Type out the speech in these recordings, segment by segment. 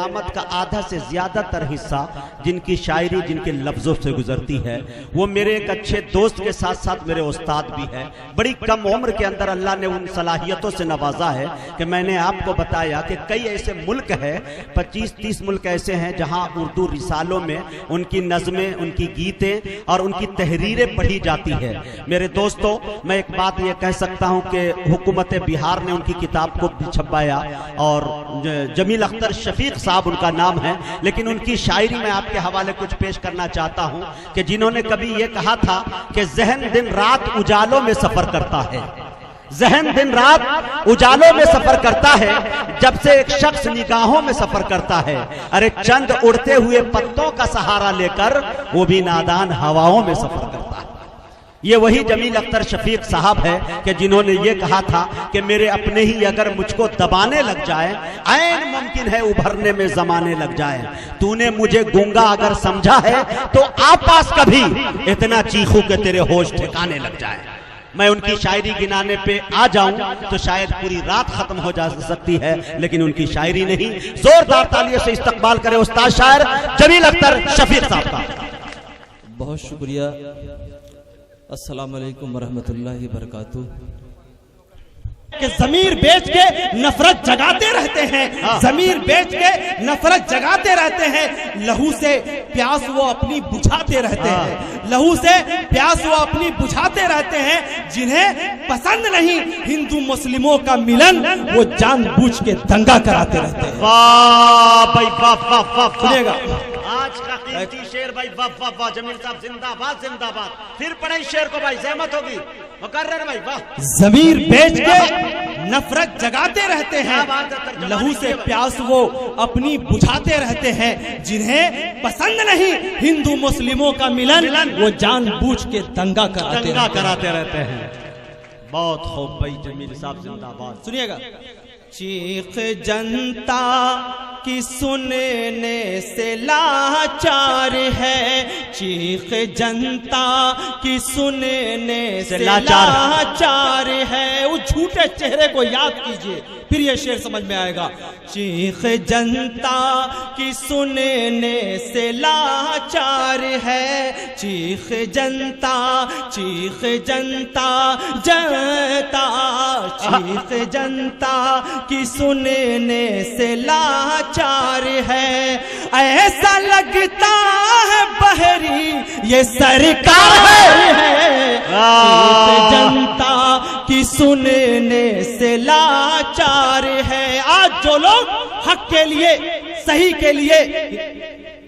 कामत का आधा से ज्यादातर हिस्सा जिनकी शायरी जिनके लफ्जों से गुजरती है वो मेरे एक अच्छे दोस्त के साथ साथ मेरे उस्ताद भी है। बड़ी कम उम्र के अंदर अल्लाह ने उन सलाहियतों से नवाजा है कि मैंने आपको बताया कि कई ऐसे मुल्क है, 25-30 मुल्क ऐसे हैं जहां उर्दू रिसालों में उनकी नज़में, उनकी गीतें और उनकी तहरीरें पढ़ी जाती है। मेरे दोस्तों, मैं एक बात ये कह सकता हूं कि हुकूमत बिहार ने उनकी किताब को भी छपवाया और जमील अख्तर शफीक साहब उनका नाम है, लेकिन उनकी शायरी में आपके हवाले कुछ पेश करना चाहता हूं कि जिन्होंने कभी ये कहा था कि ज़हन दिन रात उजालों में सफर करता है, ज़हन दिन रात उजालों में सफर करता है, जब से एक शख्स निगाहों में सफर करता है। अरे चंद उड़ते हुए पत्तों का सहारा लेकर वो भी नादान हवाओं में सफर करता है। ये वही जमील अख्तर शफीक साहब है कि जिन्होंने ये कहा था कि मेरे अपने ही अगर मुझको दबाने लग जाए, ऐन मुमकिन है उभरने में जमाने लग जाए। तूने मुझे गूंगा अगर समझा है तो आपास कभी, इतना चीखू के तेरे होश ठिकाने लग जाए। मैं उनकी शायरी गिनाने पे आ जाऊं तो शायद पूरी रात खत्म हो जा सकती है, लेकिन उनकी शायरी नहीं। जोरदार तालियों से इस्तकबाल करें उस्ताद शायर जमील अख्तर शफीक साहब का। बहुत शुक्रिया। अस्सलाम वालेकुम वरहमतुल्लाहि वबरकातुहू। कि ज़मीर बेच के नफरत जगाते रहते हैं, ज़मीर बेच के नफरत जगाते रहते हैं, लहू से प्यास वो अपनी बुझाते रहते हैं, लहू से प्यास वो अपनी बुझाते रहते हैं। जिन्हें पसंद नहीं हिंदू मुस्लिमों का मिलन, वो जानबूझ के दंगा कराते रहते हैं। वाह भाई वाह वाह वाह, सुनिएगा आज का कीमती शेर भाई, वाह वाह वाह। जमील साहब जिंदाबाद जिंदाबाद। फिर पढ़े शेर को भाई, जहमत होगी मुकर्रर भाई, वाह। ज़मीर बेच के नफरत जगाते रहते हैं, लहू से प्यास वो अपनी बुझाते रहते हैं। जिन्हें पसंद नहीं हिंदू मुस्लिमों का मिलन, वो जानबूझ के दंगा कराते रहते हैं। बहुत खूब भाई जमील साहब जिंदाबाद। सुनिएगा। चीख जनता की सुनने से लाचार है, चीख जनता की सुनने से लाचार है। उस झूठे चेहरे को याद कीजिए, फिर ये शेर समझ में आएगा। चीख जनता की सुनने से लाचार है, चीख जनता, चीख जनता, जनता, चीख जनता की सुनने से लाचार है। ऐसा लगता है बहरी ये सरकार है, चीख जनता की सुनने से लाचार है। आज जो लोग हक के लिए, सही के लिए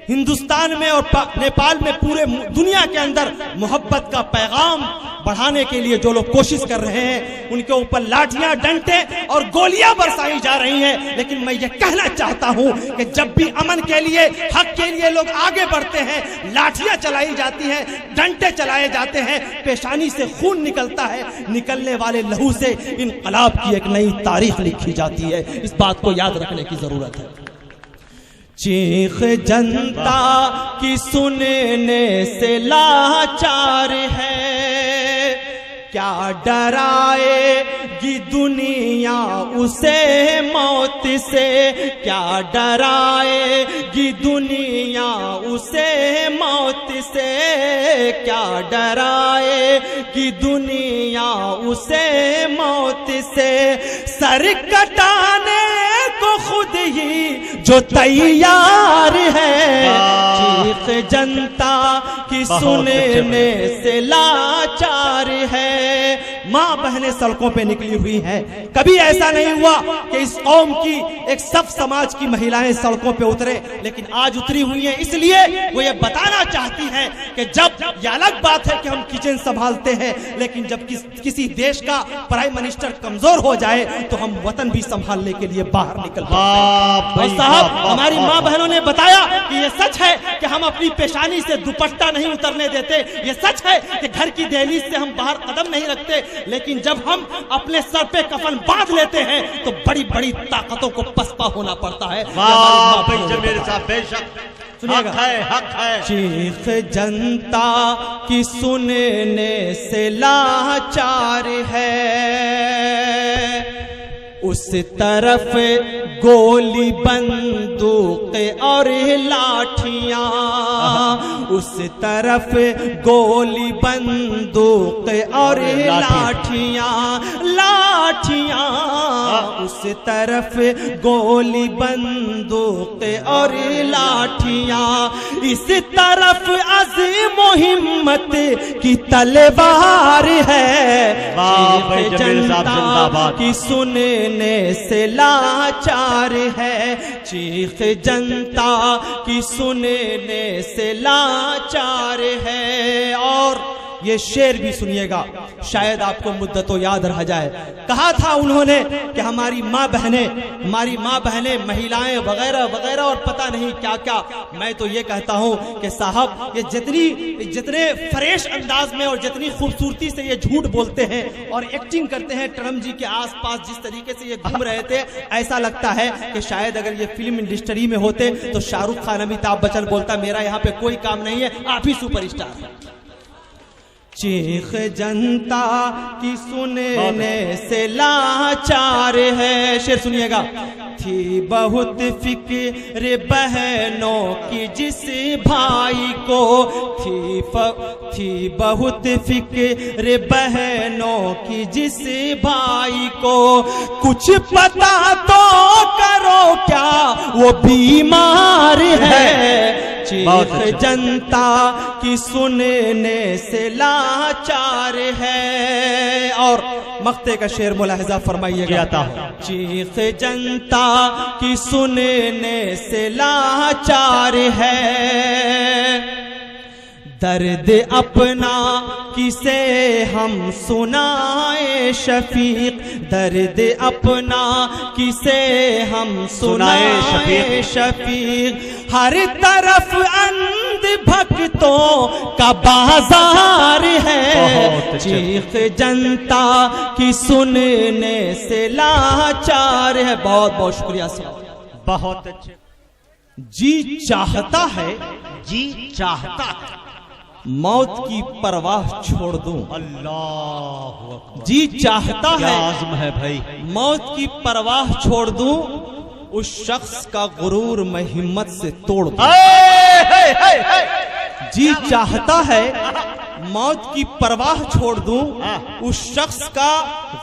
हिंदुस्तान में और नेपाल में, पूरे दुनिया के अंदर मोहब्बत का पैगाम बढ़ाने के लिए जो लोग कोशिश कर रहे हैं, उनके ऊपर लाठियां, डंडे और गोलियां बरसाई जा रही हैं। लेकिन मैं ये कहना चाहता हूं कि जब भी अमन के लिए, हक के लिए लोग आगे बढ़ते हैं, लाठियां चलाई जाती हैं, डंडे चलाए जाते हैं, पेशानी से खून निकलता है, निकलने वाले लहू से इनकलाब की एक नई तारीख लिखी जाती है। इस बात को याद रखने की जरूरत है। चीख जनता की सुनने से लाचार है, क्या डराएगी दुनिया उसे मौत से, क्या डराएगी दुनिया उसे मौत से, क्या डराएगी दुनिया उसे मौत से। सर कटाने को खुद ही जो तैयार है, चीख जनता की सुनने से लाचार है। माँ बहनें सड़कों पे निकली हुई हैं। कभी ऐसा नहीं हुआ कि इस कौम की एक सब समाज की महिलाएं सड़कों पे उतरे, लेकिन आज उतरी हुई हैं। इसलिए वो ये बताना चाहती हैं कि जब ये अलग बात है कि हम किचन संभालते हैं, लेकिन जब किसी देश का प्राइम मिनिस्टर कमजोर हो जाए तो हम वतन भी संभालने के लिए बाहर निकल पड़ते हैं। साहब, हमारी माँ बहनों ने बताया कि ये सच है कि हम अपनी पेशानी से दुपट्टा नहीं उतरने देते, ये सच है कि घर की दहलीज से हम बाहर कदम नहीं रखते, लेकिन जब हम अपने सर पे कफन बांध लेते हैं तो बड़ी बड़ी ताकतों को पसपा होना पड़ता है। सुनिएगा, हक है। चीख जनता की सुनने से लाचार है, उस तरफ गोली बंदूक और लाठियां, उस तरफ गोली बंदूक और लाठियां, लाठियां उस तरफ गोली बंदूक और लाठियां, इस तरफ अज़ीम हिम्मत की तलवार है। चीख जनता की सुनने से लाचार है, चीख जनता की सुनने से लाचार है। और ये शेर भी सुनिएगा, शायद आपको मुद्दतों याद रह जाए। कहा था उन्होंने कि हमारी माँ बहनें महिलाएं वगैरह वगैरह और पता नहीं क्या क्या। मैं तो ये कहता हूँ कि साहब ये जितने फ्रेश अंदाज में और जितनी खूबसूरती से ये झूठ बोलते हैं और एक्टिंग करते हैं ट्रम्प जी के आसपास, जिस तरीके से ये घूम रहे थे, ऐसा लगता है कि शायद अगर ये फिल्म इंडस्ट्री में होते तो शाहरुख खान, अमिताभ बच्चन बोलता मेरा यहाँ पे कोई काम नहीं है, आप ही सुपरस्टार हैं। चीख जनता की सुनने से लाचार है। शेर सुनिएगा। थी बहुत फिक्र बहनों की जिस भाई को, थी बहुत फिक्र बहनों की जिस भाई को, कुछ पता तो करो क्या वो बीमार है। चीख जनता की सुनने से लाचार है। और मक्ते का शेर मुलाहिजा फरमाइएगा। चीख जनता की सुनने से लाचार है, दर्द अपना किसे हम सुनाए शफीक, दर्द अपना किसे हम सुनाए शफीक। हर तरफ अंध भक्तों का बाजार है। चीख जनता की सुनने से लाचार है। बहुत बहुत शुक्रिया साहब, बहुत अच्छे। जी चाहता है, जी चाहता है मौत की परवाह छोड़ दूं। अल्लाह अकबर। जी चाहता है, आज़म है भाई, मौत की परवाह छोड़ दूं, उस शख्स का गुरूर मैं हिम्मत से तोड़ दूं। जी चाहता है मौत की परवाह छोड़ दूं, उस शख्स का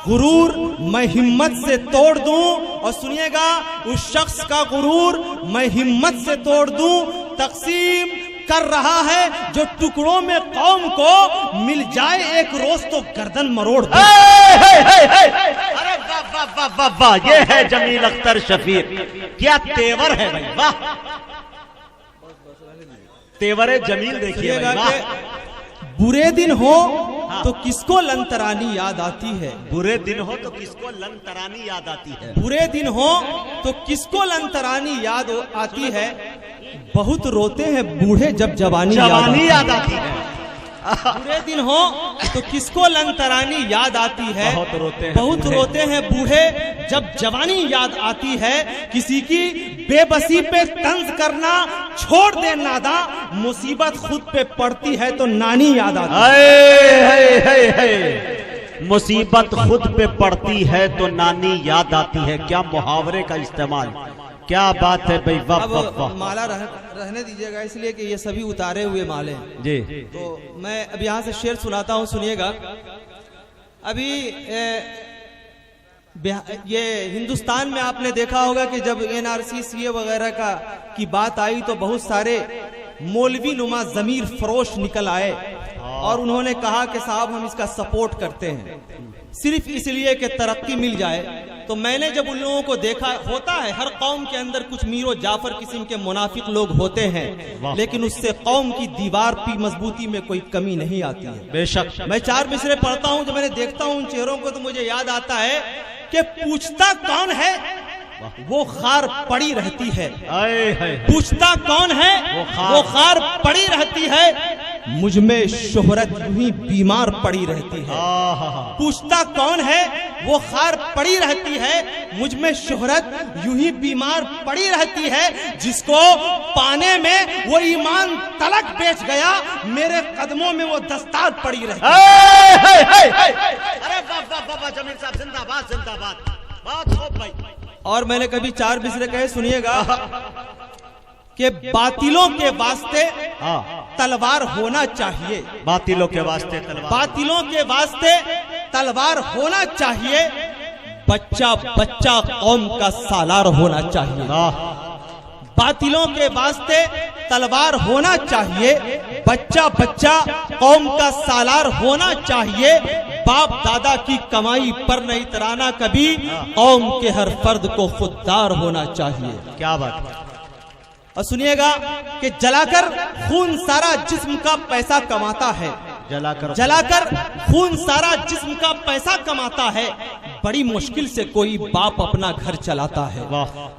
गुरूर मैं हिम्मत से तोड़ दूं। और सुनिएगा, उस शख्स का गुरूर मैं हिम्मत से तोड़ दूं। तकसीम कर रहा है जो टुकड़ों में कौम को, मिल जाए एक रोज तो गर्दन मरोड़ दे। अरे वाह वाह वाह वाह वाह, ये है जमील अख्तर शफीक, क्या तेवर है भाई, वाह। तेवर जमील देखिएगा। बुरे दिन हो तो किसको लंतरानी याद आती है। बुरे दिन हो तो किसको लंतरानी याद आती है। बुरे दिन हो तो किसको लंतरानी याद आती है। बहुत रोते हैं बूढ़े जब जवानी याद आती है। बुरे दिन हो तो किसको लंतरानी याद आती है। बहुत रोते हैं बूढ़े जब जवानी याद आती है। किसी की बेबसी पे तंज करना छोड़ दे नादा, मुसीबत खुद पे पड़ती है तो नानी याद आती है। मुसीबत खुद पे पड़ती है तो नानी याद आती है। क्या मुहावरे का इस्तेमाल, क्या बात है भाई, वाह वाह वाह। माला रहने दीजिएगा इसलिए कि ये सभी उतारे हुए माले जी। तो मैं अब यहाँ से शेर सुनाता हूँ, सुनिएगा। अभी ये हिंदुस्तान में आपने देखा होगा कि जब NRC CA वगैरह की बात आई तो बहुत सारे मौलवी नुमा जमीर फरोश निकल आए और उन्होंने कहा कि साहब हम इसका सपोर्ट करते हैं सिर्फ इसलिए कि तरक्की मिल जाए। तो मैंने जब उन लोगों को देखा, होता है हर कौम के अंदर कुछ मीरो जाफर किस्म के मुनाफिक लोग होते हैं, लेकिन उससे कौम की दीवार की मजबूती में कोई कमी नहीं आती है। बेशक। मैं 4 मिसरे पढ़ता हूँ, जब मैंने देखता हूँ उन चेहरों को तो मुझे याद आता है कि पूछता कौन है वो खार पड़ी रहती है। पूछता कौन है वो खार पड़ी रहती है। मुझ में शोहरत यूं ही बीमार पड़ी रहती है। पूछता कौन है वो खार पड़ी रहती है। मुझ में शोहरत यूं ही बीमार पड़ी रहती है। जिसको पाने में वो ईमान तलक बेच गया, मेरे कदमों में वो दस्तार पड़ी रहती है। अरे वाह वाह वाह, जमील साहब जिंदाबाद जिंदाबाद, बहुत खूब भाई। और मैंने कभी 4 मिसरे कहे, सुनिएगा कि बातिलों के वास्ते तलवार होना चाहिए, बातिलों के वास्ते तलवार, बातिलों के वास्ते तलवार होना चाहिए, बच्चा बच्चा कौम का सालार होना चाहिए। बातिलों के वास्ते तलवार होना चाहिए, बच्चा बच्चा कौम का सालार होना चाहिए, बाप दादा की कमाई पर नहीं तराना कभी, कौम के हर फर्द को खुददार होना चाहिए। क्या बात है। और सुनिएगा कि जलाकर खून सारा जिस्म का पैसा कमाता है, जलाकर खून सारा जिस्म का पैसा कमाता है, बड़ी मुश्किल से कोई बाप अपना घर चलाता है।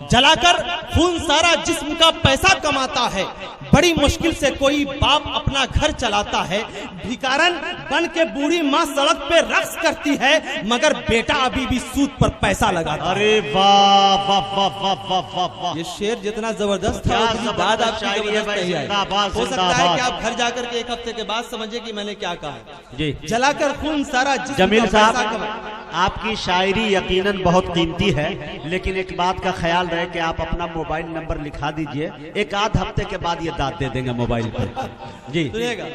जलाकर खून सारा जिस्म का पैसा कमाता है, बड़ी मुश्किल से कोई बाप अपना घर चलाता है। भिखारन बन के बूढ़ी माँ सड़क पे रक्स करती है, मगर बेटा अभी भी सूद पर पैसा लगाता है। अरे वाह वाह वाह वाह वाह वाह वाह, ये शेर जितना जबरदस्त था उतनी बात आपकी जबरदस्त नहीं आई। हो सकता है कि आप घर जाकर के 1 हफ्ते के बाद समझे कि मैंने क्या कहा है। जी, जलाकर खून सारा जिस्म जमील का पैसा साहब, आपकी शायरी यकीनन बहुत कीमती है, लेकिन एक बात का ख्याल रहे कि आप अपना मोबाइल नंबर लिखा दीजिए, 1 आध हफ्ते के बाद ये दाद दे देंगे मोबाइल पर। जी सुनिएगा,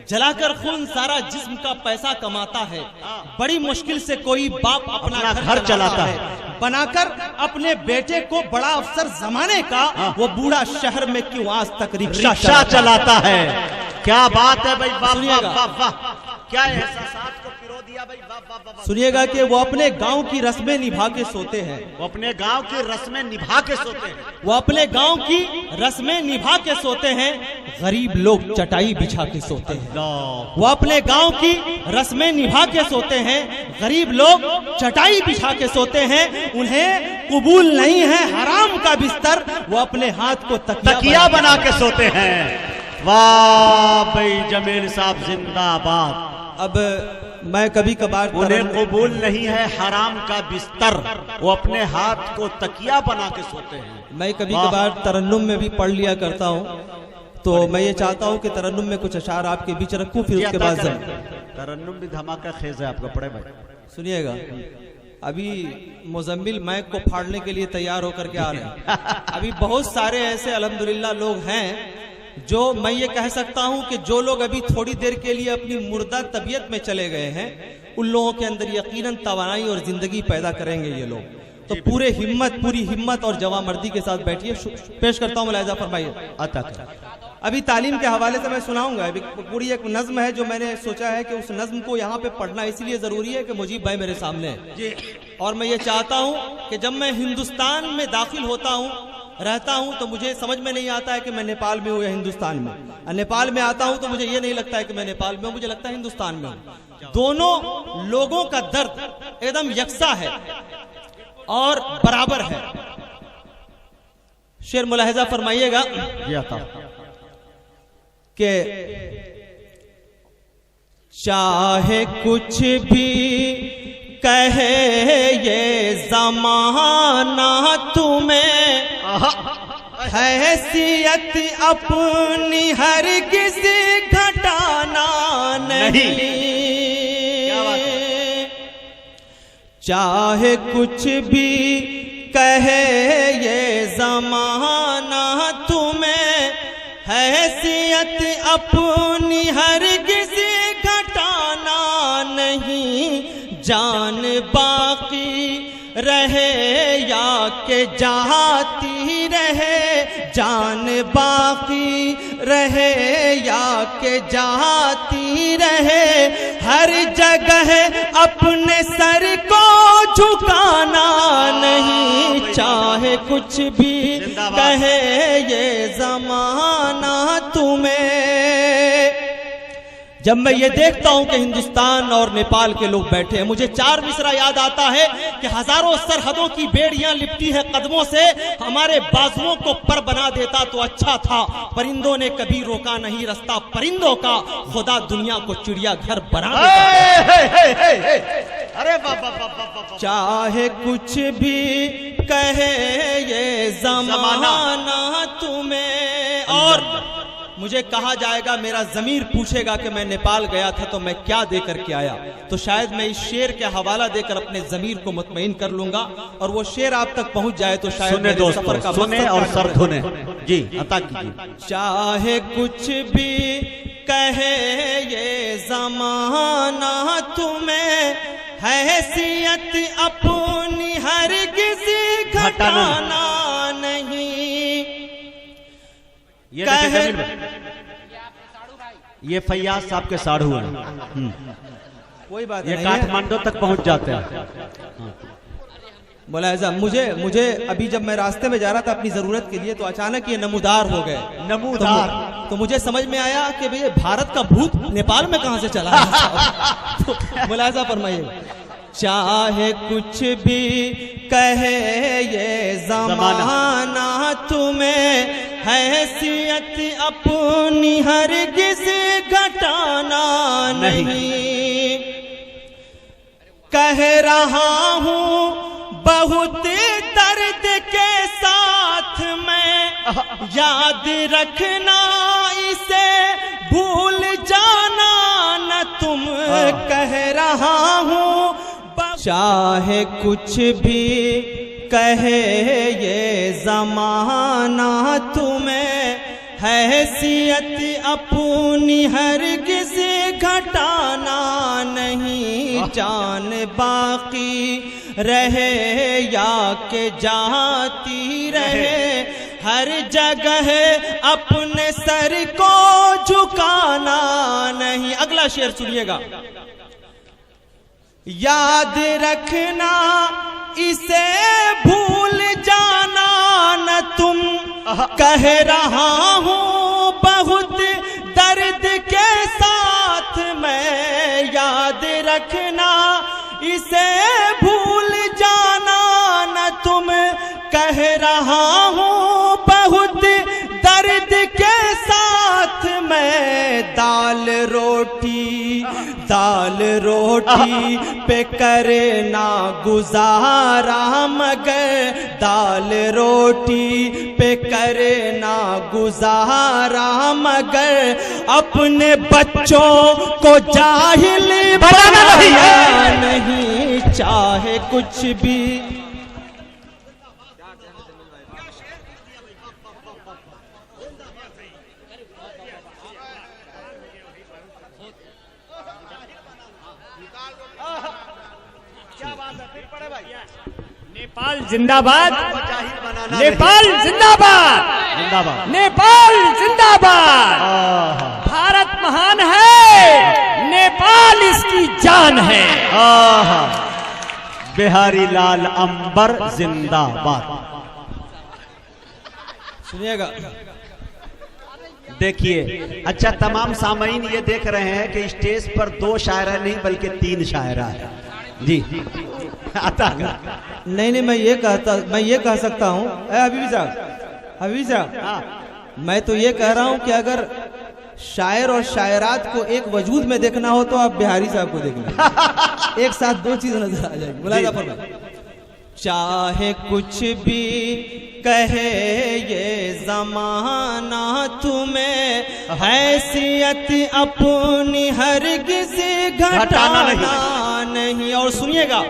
जलाकर खून सारा जिस्म का पैसा कमाता है, बड़ी मुश्किल से कोई बाप अपना घर चलाता है, बनाकर अपने बेटे को बड़ा अफसर जमाने का, वो बूढ़ा शहर में क्यों आज तक रिक्शा चलाता है। क्या बात है भाई, वाह वाह वाह, क्या एहसासात को पिरो दिया भाई, वाह वाह वाह। सुनिएगा कि वो अपने गांव की रस्में निभा के सोते हैं, वो अपने गांव की रस्में निभा के सोते हैं, वो अपने गांव की रस्में निभा के सोते हैं, गरीब लोग चटाई बिछा के सोते हैं। वो अपने गांव की रस्में निभा के सोते हैं, गरीब लोग चटाई बिछा के सोते हैं, उन्हें कबूल नहीं है हराम का बिस्तर, वो अपने हाथ को तकिया बना के सोते हैं। वाह भाई जमील साहब जिंदाबाद। अब मैं कभी कभार, उन्हें कबूल नहीं है हराम का बिस्तर, वो अपने हाथ को तकिया बना के सोते हैं। मैं कभी कभार तरन्नुम में भी पढ़ लिया करता हूँ, तो मैं ये चाहता हूँ कि तरन्नुम में कुछ अशार आपके बीच रखूं, फिर उसके बाद तरन्नुम भी धमाका खेज है आपका, पढ़े भाई। सुनिएगा, अभी मुजम्मिल माइक को फाड़ने के लिए तैयार होकर के आ रहे हैं। अभी बहुत सारे ऐसे अल्हम्दुलिल्लाह लोग हैं जो, मैं ये कह सकता हूं कि जो लोग अभी थोड़ी देर के लिए अपनी मुर्दा तबीयत में चले गए हैं, उन लोगों के अंदर यकीनन तवानाई और जिंदगी पैदा करेंगे ये लोग। तो पूरी हिम्मत और जवामर्दी के साथ बैठिए। पेश करता हूं, मुलाहिजा फरमाइए। अभी तालीम के हवाले से मैं सुनाऊंगा, अभी पूरी एक नज्म है जो मैंने सोचा है कि उस नज्म को यहाँ पे पढ़ना इसलिए जरूरी है कि मुजीब भाई मेरे सामने है, और मैं ये चाहता हूँ कि जब मैं हिंदुस्तान में दाखिल होता हूँ, रहता हूं, तो मुझे समझ में नहीं आता है कि मैं नेपाल में हूं या हिंदुस्तान में। नेपाल में आता हूं तो मुझे ये नहीं लगता है कि मैं नेपाल में हूं, मुझे लगता है हिंदुस्तान में हूं। दोनों लोगों का दर्द एकदम यकसा है और बराबर है। शेर मुलाहिजा फरमाइएगा कि चाहे कुछ भी कहे ये जमाना तुम्हें, हैसियत अपनी हरगिज़ घटाना नहीं। चाहे कुछ भी कहे ये जमाना तुम्हें, हैसियत अपनी हरगिज़ घटाना नहीं। जान बाकी रहे या के जाती रहे, जान बाकी रहे या के जाती रहे, हर जगह अपने सर को झुकाना नहीं। चाहे कुछ भी कहे ये जमाना तुम्हें। जब मैं ये देखता हूं कि हिंदुस्तान और नेपाल के लोग बैठे हैं, मुझे 4 मिसरा याद आता है कि हजारों सरहदों की बेड़ियां लिपटी है कदमों से, हमारे बाजुओं को पर बना देता तो अच्छा था। परिंदों ने कभी रोका नहीं रास्ता परिंदों का, खुदा दुनिया को चिड़िया घर बना देता। अरे बाबा, चाहे कुछ भी कहे ये जमाना तुम्हें। और मुझे कहा जाएगा, मेरा ज़मीर पूछेगा कि मैं नेपाल गया था तो मैं क्या दे करके आया, तो शायद मैं इस शेर के हवाला देकर अपने ज़मीर को मुतमईन कर लूंगा और वो शेर आप तक पहुंच जाए तो शायद सुने दोस्तों, सफर का सुने और सर धुने। जी अता कीजिए। चाहे कुछ भी कहे ये ज़माना, तुम्हें हैसियत अपनी हरगिज़ घटाना नहीं। ये फैयाज साहब के साढ़ू हैं, कोई बात ये नहीं, काठमांडू तक पहुंच जाते हैं। मुलाहिजा, मुझे अभी जब मैं रास्ते में जा रहा था अपनी जरूरत के लिए तो अचानक ये नमूदार हो गए। नमूदार तो मुझे समझ में आया कि भाई भारत का भूत नेपाल में कहां से चला है। तो मुलाहिजा फरमाइए, चाहे कुछ भी कहे ये ज़माना, तुम्हें हैसियत अपनी हरगिज़ घटाना नहीं। कह रहा हूँ बहुत दर्द के साथ मैं, याद रखना इसे भूल जाना न तुम। कह रहा हूँ चाहे कुछ भी कहे ये ज़माना, तुम्हें हैसियत अपनी हरगिज़ घटाना नहीं। जान बाकी रहे या के जाती रहे, हर जगह अपने सर को झुकाना नहीं। अगला शेर सुनिएगा, याद रखना इसे भूल जाना न तुम। कह रहा हूँ बहुत दर्द के साथ मैं, याद रखना इसे भूल जाना न तुम। कह रहा हूँ बहुत दर्द के साथ मैं, दाल रोटी पे करे ना गुजारा, मगर दाल रोटी पे करे ना गुजारा, मगर अपने बच्चों को जाहिल बनाना नहीं। चाहे कुछ भी नेपाल जिंदाबाद, नेपाल जिंदाबाद, जिंदाबाद, नेपाल जिंदाबाद। भारत महान है, नेपाल इसकी जान है। बिहारी लाल अंबर जिंदाबाद। सुनिएगा, देखिए, अच्छा तमाम सामईन ये देख रहे हैं कि स्टेज पर 2 शायरा नहीं बल्कि 3 शायरा है। जी आता नहीं, मैं ये कह सकता हूँ हबीब साहब, मैं तो ये कह रहा हूँ कि अगर शायर और शायरात को एक वजूद में देखना हो तो आप बिहारी साहब को देखना। एक साथ 2 चीज नजर आ जाएगी। मुलाहिजा फरमाइए, चाहे कुछ भी कहे ये ज़माना, तुम्हें हैसियत अपनी हरगिज़ घटाना नहीं। और सुनिएगा,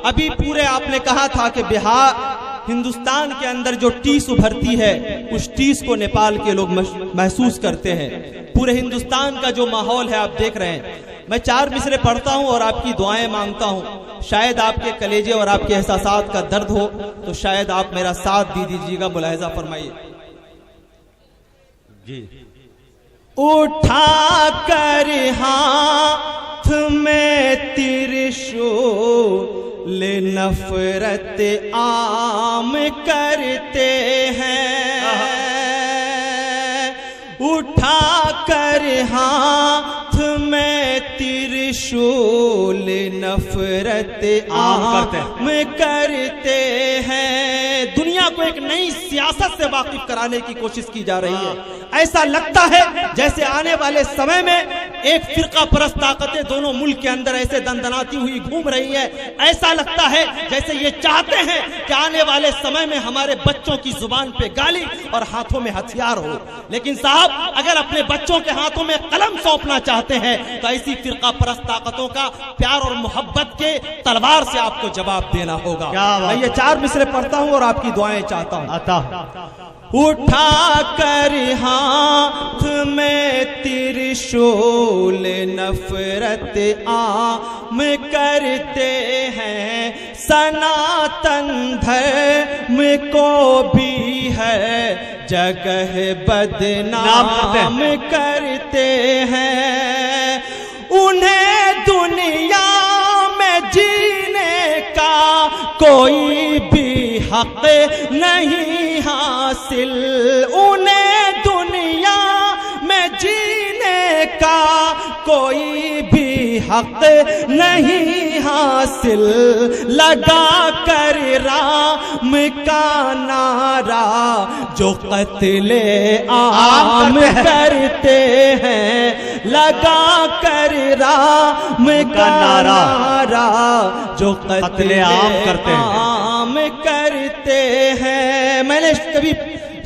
अभी पूरे आपने कहा था कि बिहार हिंदुस्तान के अंदर जो टीस उभरती है उस टीस को नेपाल के लोग महसूस करते हैं। पूरे हिंदुस्तान का जो माहौल है आप देख रहे हैं। मैं 4 मिसरे पढ़ता हूं और आपकी दुआएं मांगता हूं। शायद आपके कलेजे और आपके एहसासात का दर्द हो तो शायद आप मेरा साथ दे दीजिएगा। मुलाहिजा फरमाइए जी। उठा कर हाथ में त्रिशूल नफरत आम करते हैं, उठा कर हाथ में त्रिशूल नफरत आम करते हैं। दुनिया दुनिया को एक नई सियासत से वाकिफ कराने की कोशिश की जा रही है। ऐसा लगता है जैसे आने वाले समय में एक फिरका परस्त ताकतें दोनों मुल्क के अंदर ऐसे दंदनाती हुई घूम रही है। ऐसा लगता है जैसे ये चाहते हैं कि आने वाले समय में हमारे बच्चों की जुबान पे गाली और हाथों में हथियार हो। लेकिन साहब, अगर अपने बच्चों के हाथों में कलम सौंपना चाहते हैं तो ऐसी फिरका परस्त ताकतों का प्यार और मोहब्बत के तलवार से आपको जवाब देना होगा। मैं ये 4 मिसरे पढ़ता हूँ और आपकी दुआएं चाहता हूँ। उठा कर हाथ में त्रिशूल नफरत आम करते हैं, सनातन धर्म को भी है जगह बदनाम करते हैं। उन्हें दुनिया में जीने का कोई भी हक नहीं हासिल, उन्हें दुनिया में जीने का कोई भी हक नहीं हासिल। लगा कर राम का नारा जो कत्ले आम करते हैं, लगा कर राम का नारा जो कत्ले आम करते हैं। मैंने कभी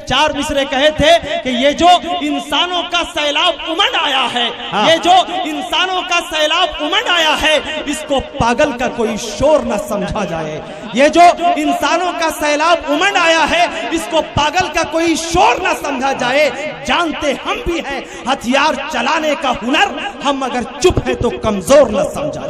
4 मिसरे कहे थे कि ये जो इंसानों का सैलाब उमड़ आया है, ये जो इंसानों का सैलाब उमड़ आया है, इसको पागल का कोई शोर न समझा जाए। ये जो इंसानों का सैलाब उमड़ आया है, इसको पागल का कोई शोर न समझा जाए। जानते हम भी हैं हथियार चलाने का हुनर, हम अगर चुप है तो कमजोर न समझा।